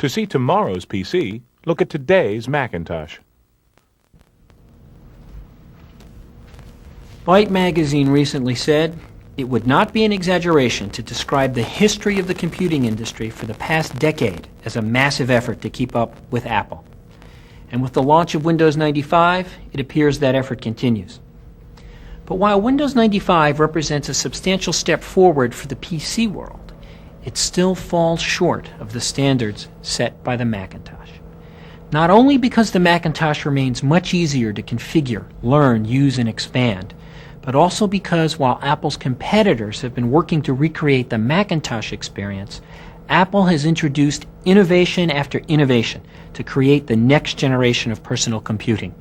To see tomorrow's PC, look at today's Macintosh. Byte magazine recently said, "It would not be an exaggeration to describe the history of the computing industry for the past decade as a massive effort to keep up with Apple." And with the launch of Windows 95, it appears that effort continues. But while Windows 95 represents a substantial step forward for the PC world, it still falls short of the standards set by the Macintosh. Not only because the Macintosh remains much easier to configure, learn, use, and expand, but also because while Apple's competitors have been working to recreate the Macintosh experience, Apple has introduced innovation after innovation to create the next generation of personal computing,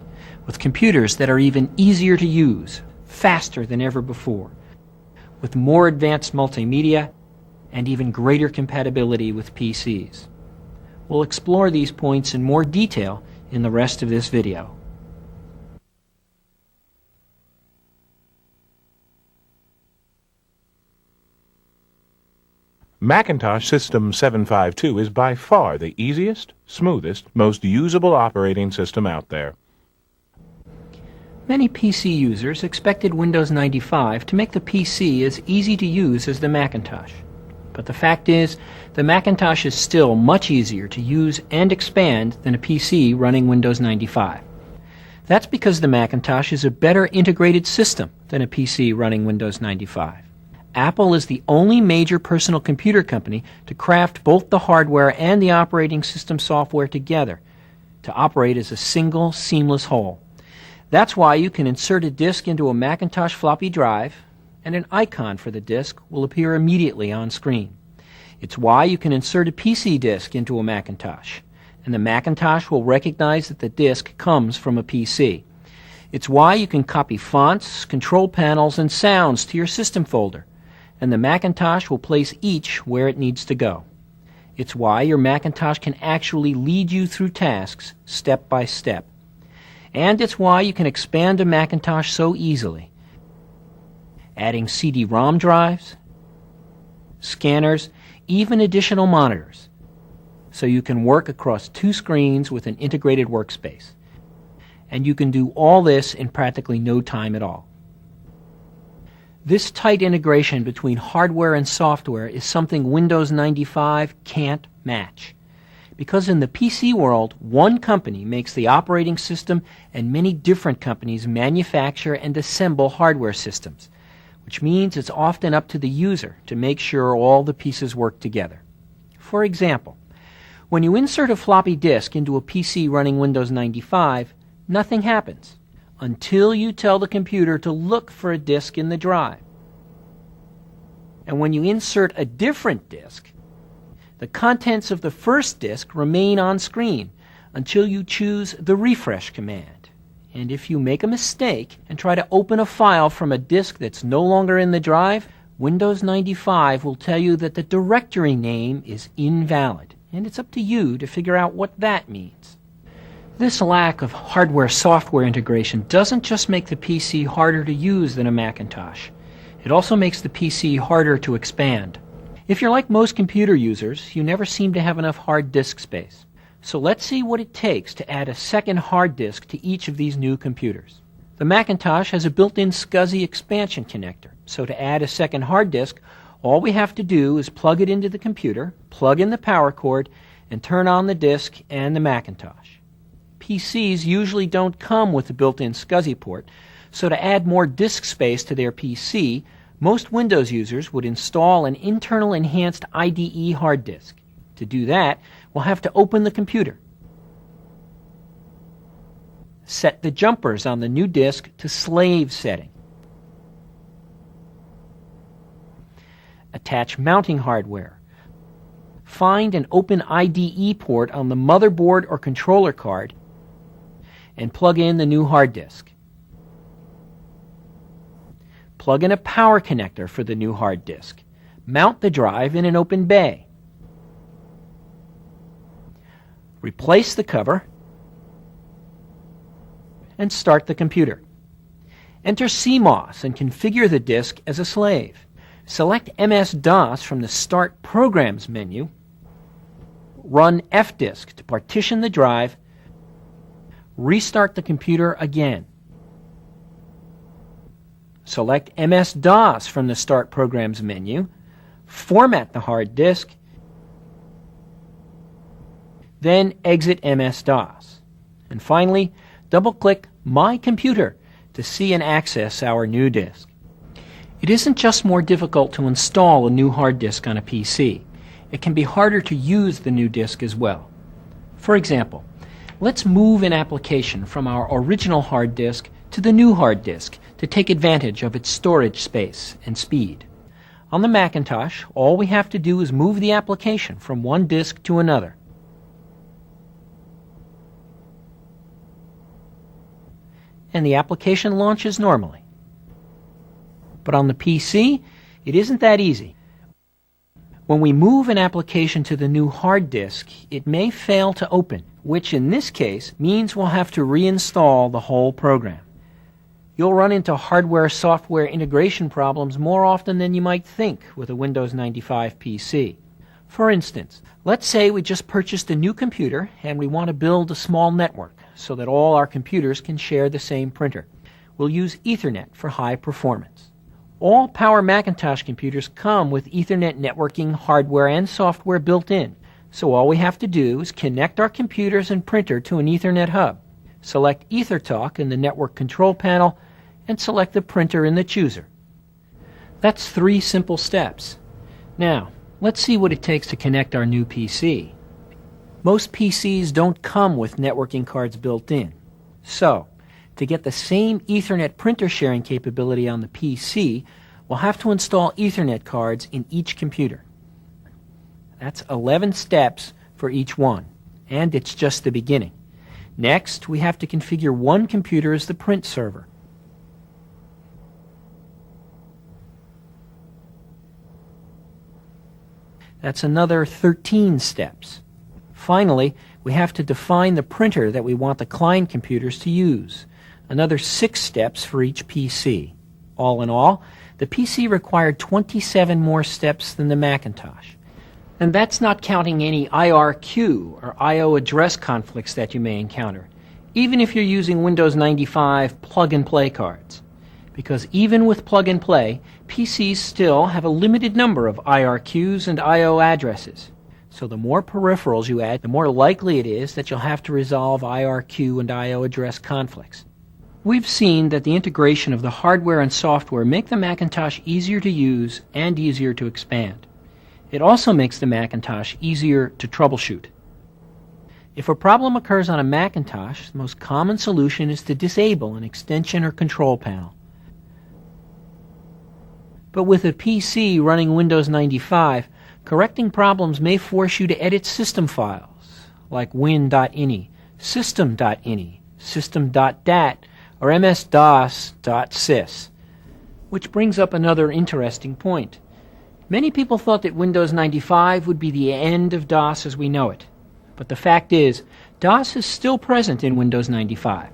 with computers that are even easier to use, faster than ever before, with more advanced multimedia, and even greater compatibility with PCs. We'll explore these points in more detail in the rest of this video. Macintosh System 752 is by far the easiest, smoothest, most usable operating system out there. Many PC users expected Windows 95 to make the PC as easy to use as the Macintosh. But the fact is, the Macintosh is still much easier to use and expand than a PC running Windows 95. That's because the Macintosh is a better integrated system than a PC running Windows 95. Apple is the only major personal computer company to craft both the hardware and the operating system software together to operate as a single, seamless whole. That's why you can insert a disk into a Macintosh floppy drive, and an icon for the disk will appear immediately on screen. It's why you can insert a PC disk into a Macintosh, and the Macintosh will recognize that the disk comes from a PC. It's why you can copy fonts, control panels, and sounds to your system folder, and the Macintosh will place each where it needs to go. It's why your Macintosh can actually lead you through tasks step by step. And it's why you can expand a Macintosh so easily, adding CD-ROM drives, scanners, even additional monitors, so you can work across two screens with an integrated workspace. And you can do all this in practically no time at all. This tight integration between hardware and software is something Windows 95 can't match. Because in the PC world, one company makes the operating system and many different companies manufacture and assemble hardware systems, which means it's often up to the user to make sure all the pieces work together. For example, when you insert a floppy disk into a PC running Windows 95, nothing happens until you tell the computer to look for a disk in the drive. And when you insert a different disk, the contents of the first disk remain on screen until you choose the refresh command. And if you make a mistake and try to open a file from a disk that's no longer in the drive, Windows 95 will tell you that the directory name is invalid, and it's up to you to figure out what that means. This lack of hardware-software integration doesn't just make the PC harder to use than a Macintosh. It also makes the PC harder to expand. If you're like most computer users, you never seem to have enough hard disk space. So let's see what it takes to add a second hard disk to each of these new computers. The Macintosh has a built-in SCSI expansion connector, so to add a second hard disk, all we have to do is plug it into the computer, plug in the power cord, and turn on the disk and the Macintosh. PCs usually don't come with a built-in SCSI port, so to add more disk space to their PC, most Windows users would install an internal enhanced IDE hard disk. To do that, we'll have to open the computer, set the jumpers on the new disk to slave setting, attach mounting hardware, find and open IDE port on the motherboard or controller card, and plug in the new hard disk. Plug in a power connector for the new hard disk. Mount the drive in an open bay. Replace the cover and start the computer. Enter CMOS and configure the disk as a slave. Select MS-DOS from the Start Programs menu run fdisk to partition the drive, restart the computer again. Select MS-DOS from the Start Programs menu, format the hard disk, then exit MS-DOS. And finally, double-click My Computer to see and access our new disk. It isn't just more difficult to install a new hard disk on a PC. It can be harder to use the new disk as well. For example, let's move an application from our original hard disk to the new hard disk to take advantage of its storage space and speed. On the Macintosh, all we have to do is move the application from one disk to another. And the application launches normally. But on the PC, it isn't that easy. When we move an application to the new hard disk, it may fail to open, which in this case means we'll have to reinstall the whole program. You'll run into hardware-software integration problems more often than you might think with a Windows 95 PC. For instance, let's say we just purchased a new computer and we want to build a small network so that all our computers can share the same printer. We'll use Ethernet for high performance. All Power Macintosh computers come with Ethernet networking hardware and software built in, so all we have to do is connect our computers and printer to an Ethernet hub, select EtherTalk in the network control panel, and select the printer in the chooser. That's 3 simple steps. Now, let's see what it takes to connect our new PC. Most PCs don't come with networking cards built in. So, to get the same Ethernet printer sharing capability on the PC, we'll have to install Ethernet cards in each computer. That's 11 steps for each one, and it's just the beginning. Next, we have to configure one computer as the print server. That's another 13 steps. Finally, we have to define the printer that we want the client computers to use. Another 6 steps for each PC. All in all, the PC required 27 more steps than the Macintosh. And that's not counting any IRQ or I/O address conflicts that you may encounter, even if you're using Windows 95 plug-and-play cards. Because even with plug-and-play, PCs still have a limited number of IRQs and I/O addresses. So the more peripherals you add, the more likely it is that you'll have to resolve IRQ and I/O address conflicts. We've seen that the integration of the hardware and software make the Macintosh easier to use and easier to expand. It also makes the Macintosh easier to troubleshoot. If a problem occurs on a Macintosh, the most common solution is to disable an extension or control panel. But with a PC running Windows 95, correcting problems may force you to edit system files like win.ini, system.ini, system.dat, or ms-dos.sys. Which brings up another interesting point. Many people thought that Windows 95 would be the end of DOS as we know it. But the fact is, DOS is still present in Windows 95.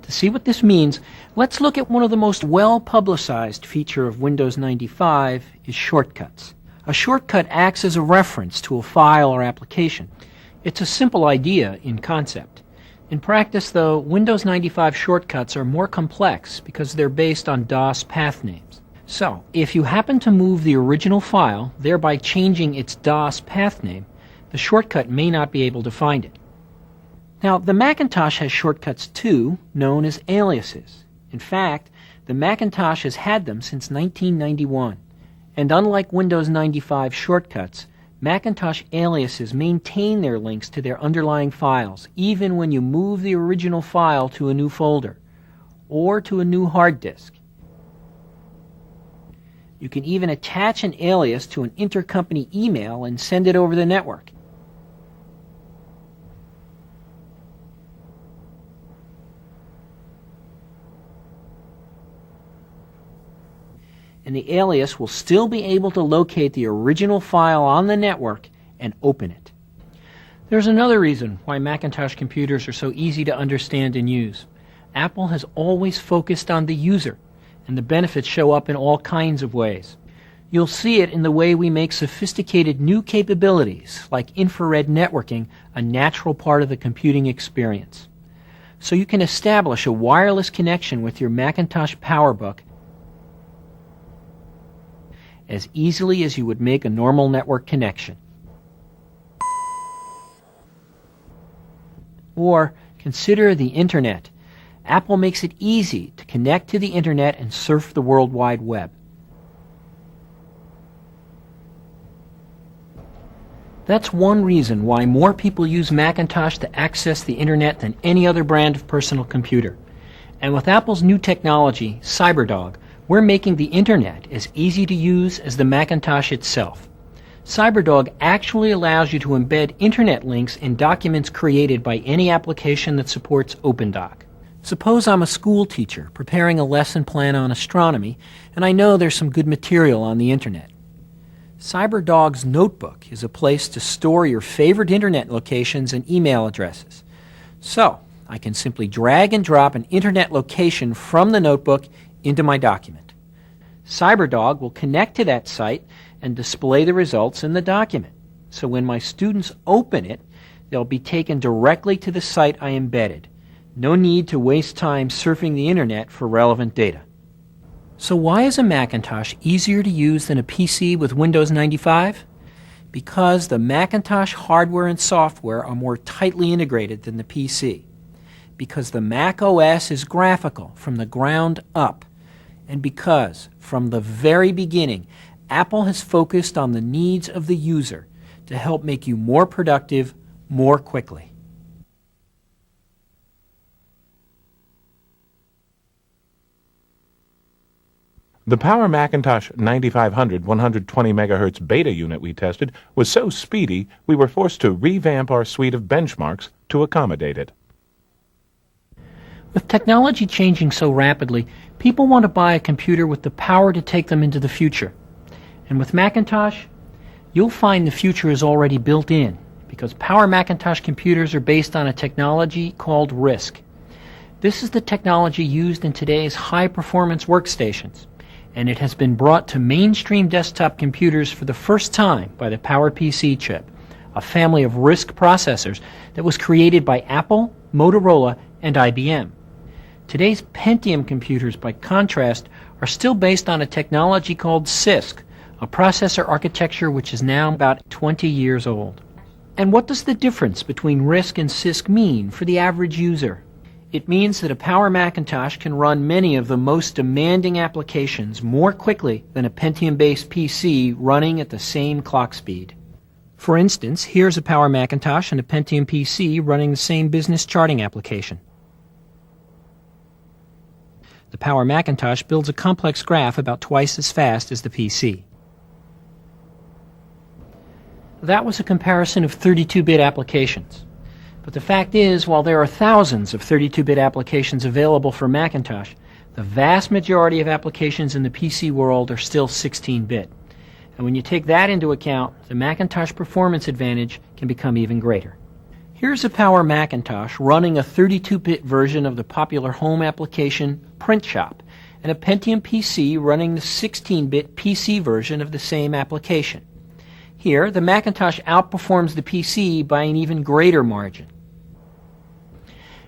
To see what this means, let's look at one of the most well-publicized features of Windows 95 is shortcuts. A shortcut acts as a reference to a file or application. It's a simple idea in concept. In practice, though, Windows 95 shortcuts are more complex because they're based on DOS path names. So, if you happen to move the original file, thereby changing its DOS path name, the shortcut may not be able to find it. Now, the Macintosh has shortcuts too, known as aliases. In fact, the Macintosh has had them since 1991. And unlike Windows 95 shortcuts, Macintosh aliases maintain their links to their underlying files, even when you move the original file to a new folder or to a new hard disk. You can even attach an alias to an intercompany email and send it over the network. And the alias will still be able to locate the original file on the network and open it. There's another reason why Macintosh computers are so easy to understand and use. Apple has always focused on the user, and the benefits show up in all kinds of ways. You'll see it in the way we make sophisticated new capabilities like infrared networking a natural part of the computing experience. So you can establish a wireless connection with your Macintosh PowerBook as easily as you would make a normal network connection. Or consider the Internet. Apple makes it easy to connect to the Internet and surf the World Wide Web. That's one reason why more people use Macintosh to access the Internet than any other brand of personal computer. And with Apple's new technology, CyberDog, we're making the Internet as easy to use as the Macintosh itself. CyberDog actually allows you to embed Internet links in documents created by any application that supports OpenDoc. Suppose I'm a school teacher preparing a lesson plan on astronomy, and I know there's some good material on the Internet. CyberDog's Notebook is a place to store your favorite Internet locations and email addresses. So, I can simply drag and drop an Internet location from the notebook into my document. CyberDog will connect to that site and display the results in the document. So when my students open it, they'll be taken directly to the site I embedded. No need to waste time surfing the Internet for relevant data. So why is a Macintosh easier to use than a PC with Windows 95? Because the Macintosh hardware and software are more tightly integrated than the PC. Because the Mac OS is graphical from the ground up. And because, from the very beginning, Apple has focused on the needs of the user to help make you more productive more quickly. The Power Macintosh 9500 120 MHz beta unit we tested was so speedy we were forced to revamp our suite of benchmarks to accommodate it. With technology changing so rapidly, people want to buy a computer with the power to take them into the future. And with Macintosh, you'll find the future is already built in, because Power Macintosh computers are based on a technology called RISC. This is the technology used in today's high-performance workstations, and it has been brought to mainstream desktop computers for the first time by the PowerPC chip, a family of RISC processors that was created by Apple, Motorola, and IBM. Today's Pentium computers, by contrast, are still based on a technology called CISC, a processor architecture which is now about 20 years old. And what does the difference between RISC and CISC mean for the average user? It means that a Power Macintosh can run many of the most demanding applications more quickly than a Pentium-based PC running at the same clock speed. For instance, here's a Power Macintosh and a Pentium PC running the same business charting application. The Power Macintosh builds a complex graph about twice as fast as the PC. That was a comparison of 32-bit applications. But the fact is, while there are thousands of 32-bit applications available for Macintosh, the vast majority of applications in the PC world are still 16-bit. And when you take that into account, the Macintosh performance advantage can become even greater. Here's a Power Macintosh running a 32-bit version of the popular home application Print Shop, and a Pentium PC running the 16-bit PC version of the same application. Here, the Macintosh outperforms the PC by an even greater margin.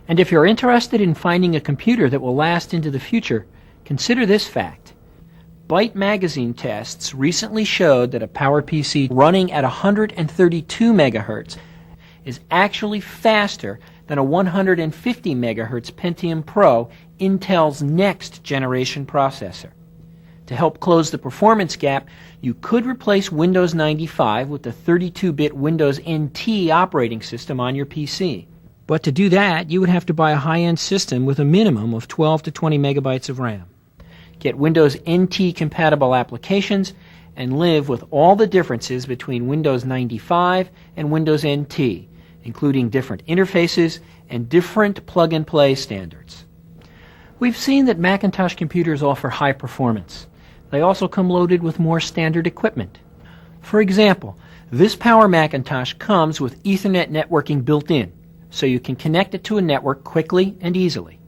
And if you're interested in finding a computer that will last into the future, consider this fact. Byte magazine tests recently showed that a PowerPC running at 132 MHz is actually faster than a 150 MHz Pentium Pro, Intel's next generation processor. To help close the performance gap, you could replace Windows 95 with the 32-bit Windows NT operating system on your PC. But to do that, you would have to buy a high-end system with a minimum of 12 to 20 megabytes of RAM. Get Windows NT compatible applications and live with all the differences between Windows 95 and Windows NT, including different interfaces and different plug-and-play standards. We've seen that Macintosh computers offer high performance. They also come loaded with more standard equipment. For example, this Power Macintosh comes with Ethernet networking built in, so you can connect it to a network quickly and easily.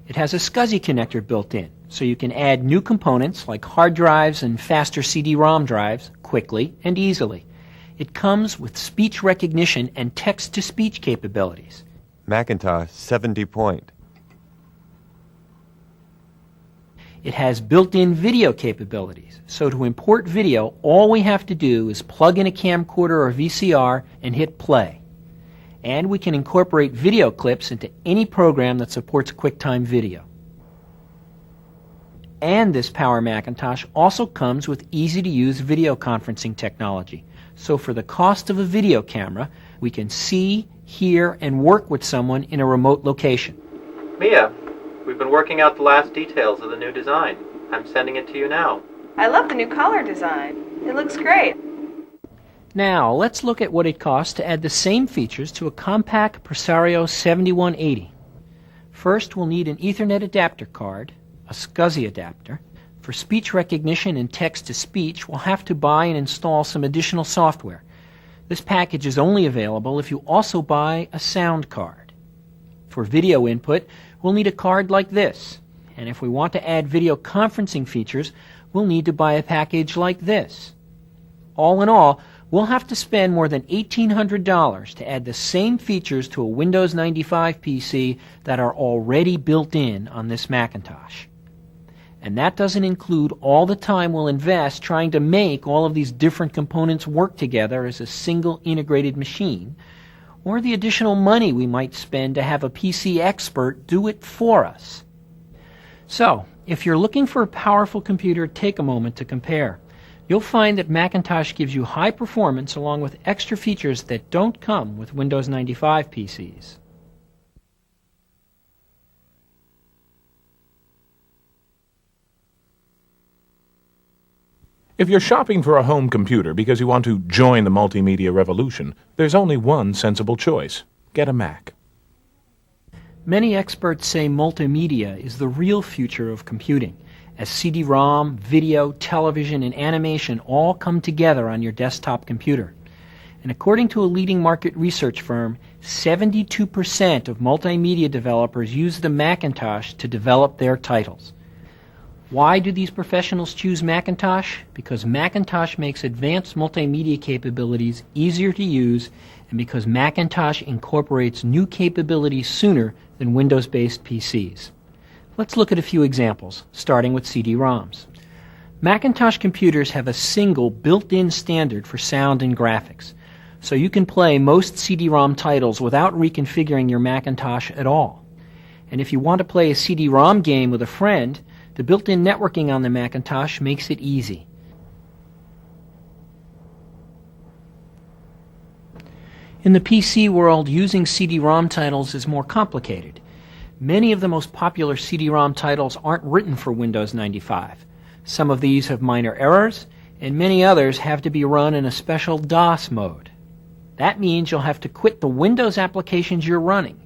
It has a SCSI connector built in, so you can add new components like hard drives and faster CD-ROM drives quickly and easily. It comes with speech recognition and text-to-speech capabilities. Macintosh 70-point. It has built-in video capabilities, so to import video, all we have to do is plug in a camcorder or VCR and hit play. And we can incorporate video clips into any program that supports QuickTime Video. And this Power Macintosh also comes with easy-to-use video conferencing technology. So for the cost of a video camera, we can see, hear, and work with someone in a remote location. Mia, we've been working out the last details of the new design. I'm sending it to you now. I love the new collar design. It looks great. Now, let's look at what it costs to add the same features to a compact Presario 7180. First, we'll need an Ethernet adapter card, a SCSI adapter. For speech recognition and text-to-speech, we'll have to buy and install some additional software. This package is only available if you also buy a sound card. For video input, we'll need a card like this. And if we want to add video conferencing features, we'll need to buy a package like this. All in all, we'll have to spend more than $1,800 to add the same features to a Windows 95 PC that are already built in on this Macintosh. And that doesn't include all the time we'll invest trying to make all of these different components work together as a single integrated machine, or the additional money we might spend to have a PC expert do it for us. So, if you're looking for a powerful computer, take a moment to compare. You'll find that Macintosh gives you high performance along with extra features that don't come with Windows 95 PCs. If you're shopping for a home computer because you want to join the multimedia revolution, there's only one sensible choice. Get a Mac. Many experts say multimedia is the real future of computing, as CD-ROM, video, television, and animation all come together on your desktop computer. And according to a leading market research firm, 72% of multimedia developers use the Macintosh to develop their titles. Why do these professionals choose Macintosh? Because Macintosh makes advanced multimedia capabilities easier to use, and because Macintosh incorporates new capabilities sooner than Windows-based PCs. Let's look at a few examples, starting with CD-ROMs. Macintosh computers have a single built-in standard for sound and graphics, so you can play most CD-ROM titles without reconfiguring your Macintosh at all. And if you want to play a CD-ROM game with a friend, the built-in networking on the Macintosh makes it easy. In the PC world, using CD-ROM titles is more complicated. Many of the most popular CD-ROM titles aren't written for Windows 95. Some of these have minor errors, and many others have to be run in a special DOS mode. That means you'll have to quit the Windows applications you're running,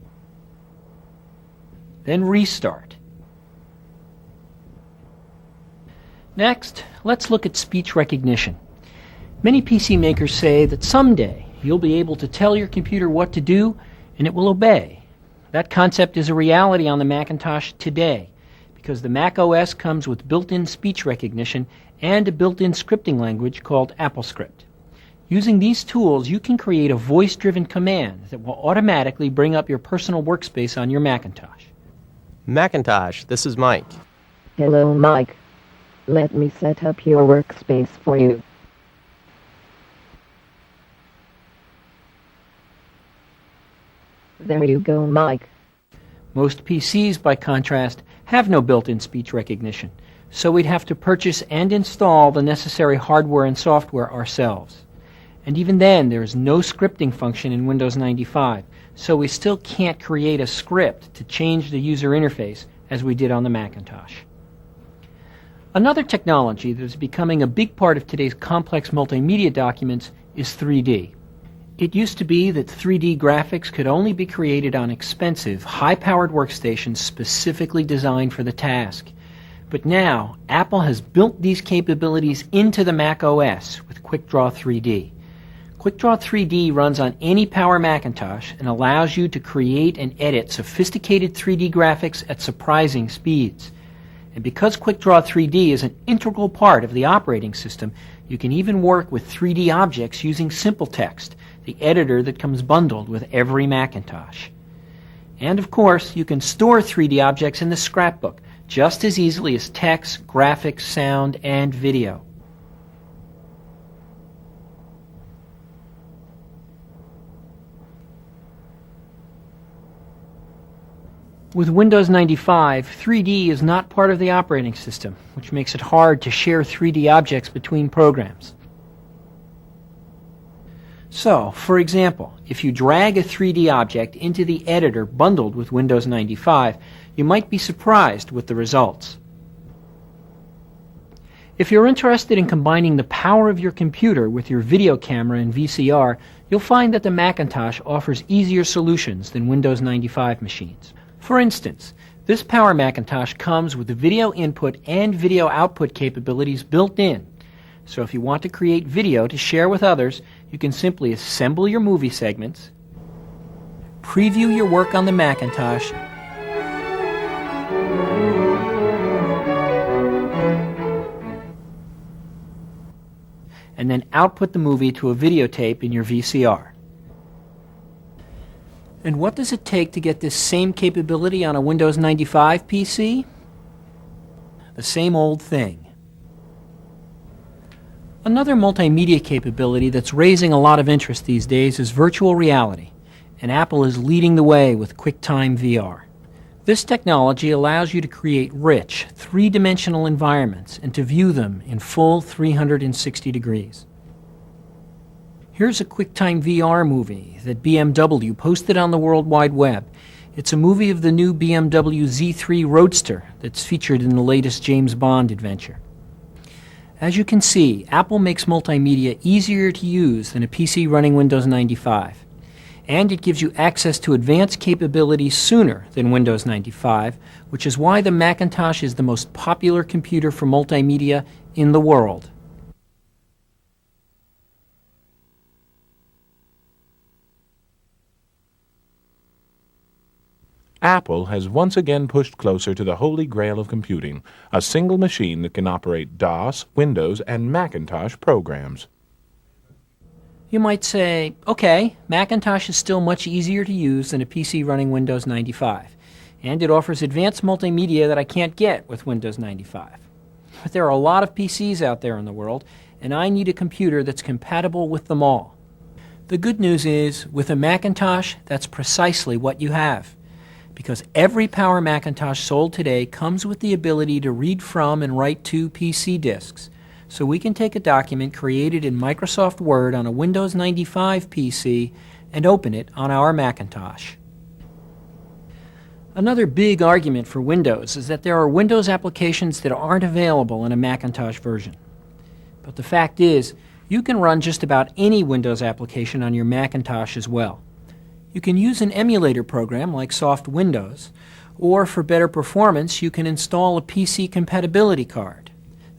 then restart. Next, let's look at speech recognition. Many PC makers say that someday you'll be able to tell your computer what to do and it will obey. That concept is a reality on the Macintosh today because the Mac OS comes with built-in speech recognition and a built-in scripting language called AppleScript. Using these tools, you can create a voice-driven command that will automatically bring up your personal workspace on your Macintosh. Macintosh, this is Mike. Hello, Mike. Let me set up your workspace for you. There you go, Mike. Most PCs, by contrast, have no built-in speech recognition, so we'd have to purchase and install the necessary hardware and software ourselves. And even then, there is no scripting function in Windows 95, so we still can't create a script to change the user interface as we did on the Macintosh. Another technology that is becoming a big part of today's complex multimedia documents is 3D. It used to be that 3D graphics could only be created on expensive, high-powered workstations specifically designed for the task. But now, Apple has built these capabilities into the Mac OS with QuickDraw 3D. QuickDraw 3D runs on any Power Macintosh and allows you to create and edit sophisticated 3D graphics at surprising speeds. And because QuickDraw 3D is an integral part of the operating system, you can even work with 3D objects using Simple Text, the editor that comes bundled with every Macintosh. And of course, you can store 3D objects in the scrapbook just as easily as text, graphics, sound, and video. With Windows 95, 3D is not part of the operating system, which makes it hard to share 3D objects between programs. So, for example, if you drag a 3D object into the editor bundled with Windows 95, you might be surprised with the results. If you're interested in combining the power of your computer with your video camera and VCR, you'll find that the Macintosh offers easier solutions than Windows 95 machines. For instance, this Power Macintosh comes with the video input and video output capabilities built in. So if you want to create video to share with others, you can simply assemble your movie segments, preview your work on the Macintosh, and then output the movie to a videotape in your VCR. And what does it take to get this same capability on a Windows 95 PC? The same old thing. Another multimedia capability that's raising a lot of interest these days is virtual reality, and Apple is leading the way with QuickTime VR. This technology allows you to create rich, three-dimensional environments and to view them in full 360 degrees. Here's a QuickTime VR movie that BMW posted on the World Wide Web. It's a movie of the new BMW Z3 Roadster that's featured in the latest James Bond adventure. As you can see, Apple makes multimedia easier to use than a PC running Windows 95. And it gives you access to advanced capabilities sooner than Windows 95, which is why the Macintosh is the most popular computer for multimedia in the world. Apple has once again pushed closer to the holy grail of computing, a single machine that can operate DOS, Windows, and Macintosh programs. You might say, okay, Macintosh is still much easier to use than a PC running Windows 95, and it offers advanced multimedia that I can't get with Windows 95. But there are a lot of PCs out there in the world, and I need a computer that's compatible with them all. The good news is, with a Macintosh, that's precisely what you have. Because every Power Macintosh sold today comes with the ability to read from and write to PC disks. So we can take a document created in Microsoft Word on a Windows 95 PC and open it on our Macintosh. Another big argument for Windows is that there are Windows applications that aren't available in a Macintosh version. But the fact is, you can run just about any Windows application on your Macintosh as well. You can use an emulator program like Soft Windows, or for better performance, you can install a PC compatibility card.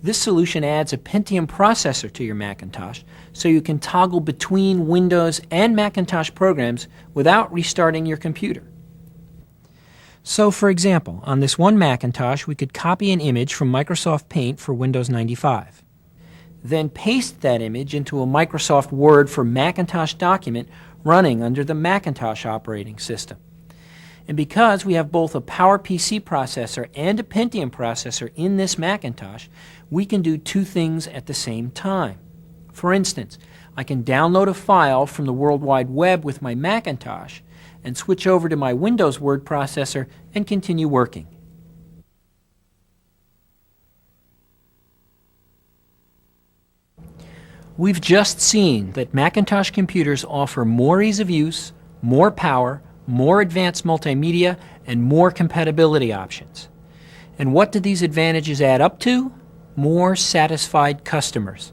This solution adds a Pentium processor to your Macintosh, so you can toggle between Windows and Macintosh programs without restarting your computer. So, for example, on this one Macintosh, we could copy an image from Microsoft Paint for Windows 95. Then paste that image into a Microsoft Word for Macintosh document running under the Macintosh operating system. And because we have both a PowerPC processor and a Pentium processor in this Macintosh, we can do two things at the same time. For instance, I can download a file from the World Wide Web with my Macintosh and switch over to my Windows word processor and continue working. We've just seen that Macintosh computers offer more ease of use, more power, more advanced multimedia, and more compatibility options. And what do these advantages add up to? More satisfied customers.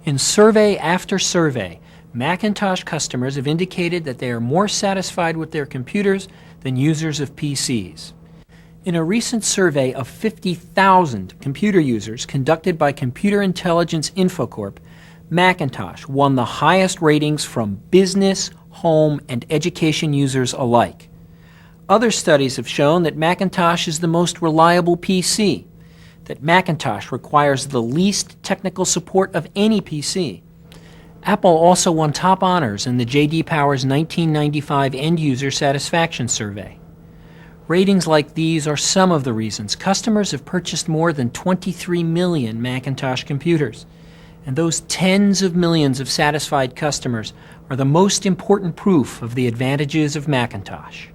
In survey after survey, Macintosh customers have indicated that they are more satisfied with their computers than users of PCs. In a recent survey of 50,000 computer users conducted by Computer Intelligence Infocorp, Macintosh won the highest ratings from business, home, and education users alike. Other studies have shown that Macintosh is the most reliable PC, that Macintosh requires the least technical support of any PC. Apple also won top honors in the J.D. Power's 1995 End User Satisfaction Survey. Ratings like these are some of the reasons customers have purchased more than 23 million Macintosh computers. And those tens of millions of satisfied customers are the most important proof of the advantages of Macintosh.